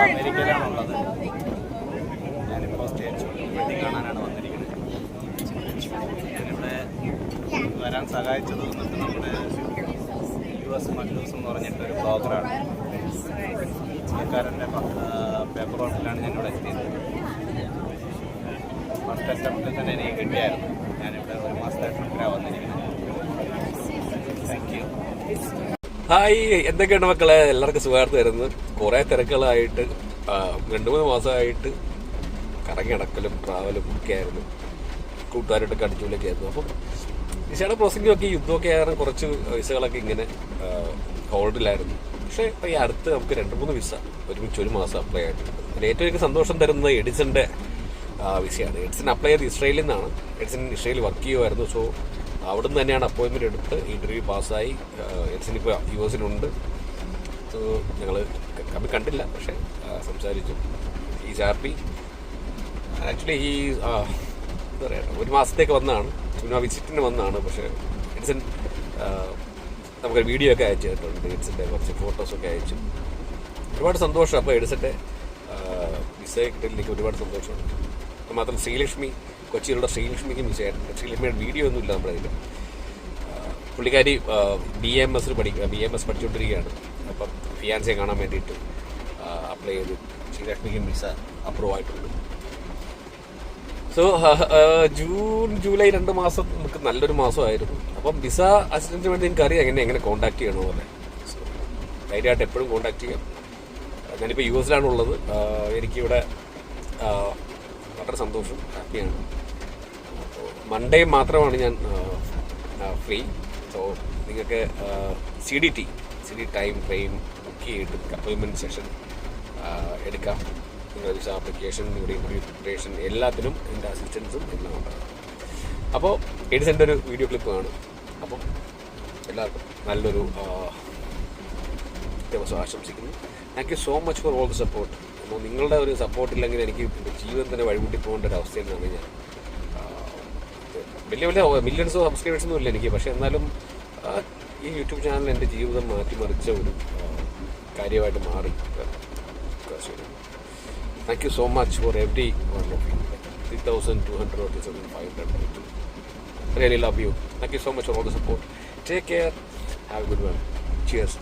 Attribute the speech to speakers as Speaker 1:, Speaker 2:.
Speaker 1: അമേരിക്കയിലാണുള്ളത്. ഞാനിപ്പോൾ stage wedding കാണാനാണ് വന്നിരിക്കുന്നത്. ഞാനിവിടെ വരാൻ സഹായിച്ചത് വന്നിട്ട് നമ്മുടെ US മല്ലൂസ് എന്ന് പറഞ്ഞിട്ടൊരു ബ്ലോഗറാണ്. പുള്ളിക്കാരൻ്റെ പേപ്പർ വർക്കിലാണ് ഞാനിവിടെ എത്തിയത്. ഫസ്റ്റ് അറ്റംപ്റ്റിൽ തന്നെ എനിക്ക് കിട്ടിയായിരുന്നു. ഞാനിവിടെ ഒരു മാസമായിട്ട് ഇവിടെ വന്നിരിക്കുന്നത്. Thank you.
Speaker 2: ഹായ്, എന്തൊക്കെയാണ് മക്കളെ? എല്ലാവർക്കും സുഖമായിട്ട് വരുന്നത്. കുറേ തിരക്കുകളായിട്ട് 2-3 മാസമായിട്ട് കറങ്ങി നടക്കലും ട്രാവലും ഒക്കെ ആയിരുന്നു. കൂട്ടുകാരായിട്ടൊക്കെ അടിച്ചുകൊണ്ടൊക്കെ ആയിരുന്നു. അപ്പം വിസയുടെ പ്രോസസ്സിങ്ങൊക്കെ യുദ്ധമൊക്കെ ആയിരുന്നു. കുറച്ച് വിസകളൊക്കെ ഇങ്ങനെ ഹോൾഡിലായിരുന്നു. പക്ഷേ ഇപ്പോൾ ഈ അടുത്ത് നമുക്ക് 2-3 വിസ ഒരുമിച്ച് ഒരു മാസം അപ്ലൈ ആയിട്ടുണ്ട്. അതിൽ ഏറ്റവും എനിക്ക് സന്തോഷം തരുന്നത് എഡിസന്റെ വിസയാണ്. എഡിസൺ അപ്ലൈ ചെയ്ത് ഇസ്രയേലിൽ നിന്നാണ്. എഡിസൺ ഇസ്രയേലിൽ വർക്ക് ചെയ്യുമായിരുന്നു. സോ അവിടെ നിന്ന് തന്നെയാണ് അപ്പോയിൻമെൻറ്റ് എടുത്ത് ഇന്റർവ്യൂ പാസ്സായി. എഡിസൺ ഇപ്പോൾ US-ലുണ്ട്. സോ ഞങ്ങൾ കണ്ടില്ല, പക്ഷേ സംസാരിച്ചു. Is happy. ആക്ച്വലി എന്താ പറയുക, ഒരു മാസത്തേക്ക് വന്നതാണ്, ചുമ്മാ വിസിറ്റിന് വന്നതാണ്. പക്ഷേ എഡിസൺ നമുക്കൊരു വീഡിയോ ഒക്കെ അയച്ചു കേട്ടിട്ടുണ്ട്. എഡിസൻ്റെ കുറച്ച് ഫോട്ടോസൊക്കെ അയച്ചു. ഒരുപാട് സന്തോഷം. അപ്പോൾ എഡിസൻ്റെ വിസ കിട്ടലിലേക്ക് ഒരുപാട് സന്തോഷമുണ്ട്. മാത്രം ശ്രീലക്ഷ്മി, കൊച്ചിയിലുള്ള ശ്രീലക്ഷ്മിക്കും വിസയായിട്ടുണ്ട്. ശ്രീലക്ഷ്മിയുടെ വീഡിയോ ഒന്നുമില്ല നമ്മുടെ കയ്യിൽ. പുള്ളിക്കാരി BMS പഠിച്ചുകൊണ്ടിരിക്കുകയാണ്. അപ്പം ഫിയാൻസിയെ കാണാൻ വേണ്ടിയിട്ട് അപ്ലൈ ചെയ്തു. ശ്രീലക്ഷ്മിക്കും വിസ അപ്രൂവ് ആയിട്ടുണ്ട്. സോ ജൂൺ ജൂലൈ 2 മാസം നമുക്ക് നല്ലൊരു മാസമായിരുന്നു. അപ്പം വിസ അസിസ്റ്റൻറ്റിന് വേണ്ടി എനിക്കറിയാം എങ്ങനെ കോൺടാക്ട് ചെയ്യണമെന്നല്ലേ. സോ ധൈര്യമായിട്ട് എപ്പോഴും കോൺടാക്ട് ചെയ്യാം. ഞാനിപ്പോൾ US-ലാണുള്ളത്. എനിക്കിവിടെ വളരെ സന്തോഷം, ഹാപ്പിയാണ്. അപ്പോൾ മൺഡേ മാത്രമാണ് ഞാൻ ഫ്രീ. സോ നിങ്ങൾക്ക് CDT ടൈം ഫ്രെയിം ബുക്ക് ചെയ്തിട്ട് അപ്പോയിൻമെൻറ്റ് സെഷൻ എടുക്കാം. നിങ്ങളുടെ വിസ ആപ്ലിക്കേഷൻ, നിങ്ങളുടെ ഇൻ്റർവ്യൂ പ്രിപ്പറേഷൻ എല്ലാത്തിനും എൻ്റെ അസിസ്റ്റൻസും എല്ലാം ഉണ്ടാകും. അപ്പോൾ എഡിസൻ്റെ ഒരു വീഡിയോ ക്ലിപ്പ് കാണും. അപ്പം എല്ലാവർക്കും നല്ലൊരു ദിവസം ആശംസിക്കുന്നു. Thank you so much for all the support. അപ്പോൾ നിങ്ങളുടെ ഒരു സപ്പോർട്ടില്ലെങ്കിൽ എനിക്ക് എൻ്റെ ജീവിതം തന്നെ വഴിമുട്ടി പോകേണ്ട ഒരു അവസ്ഥയിലാണ് ഞാൻ. വലിയ മില്യൺസ് ഓഫ് സബ്സ്ക്രൈബേഴ്സൊന്നും ഇല്ല എനിക്ക്. പക്ഷേ എന്നാലും ഈ യൂട്യൂബ് ചാനൽ എൻ്റെ ജീവിതം മാറ്റിമറിച്ച ഒരു കാര്യമായിട്ട് മാറി. Thank you so much for every one of you. 3,200 or 3,500. Really love you. Thank you so much for all the support. Take care. Have a good one. Cheers.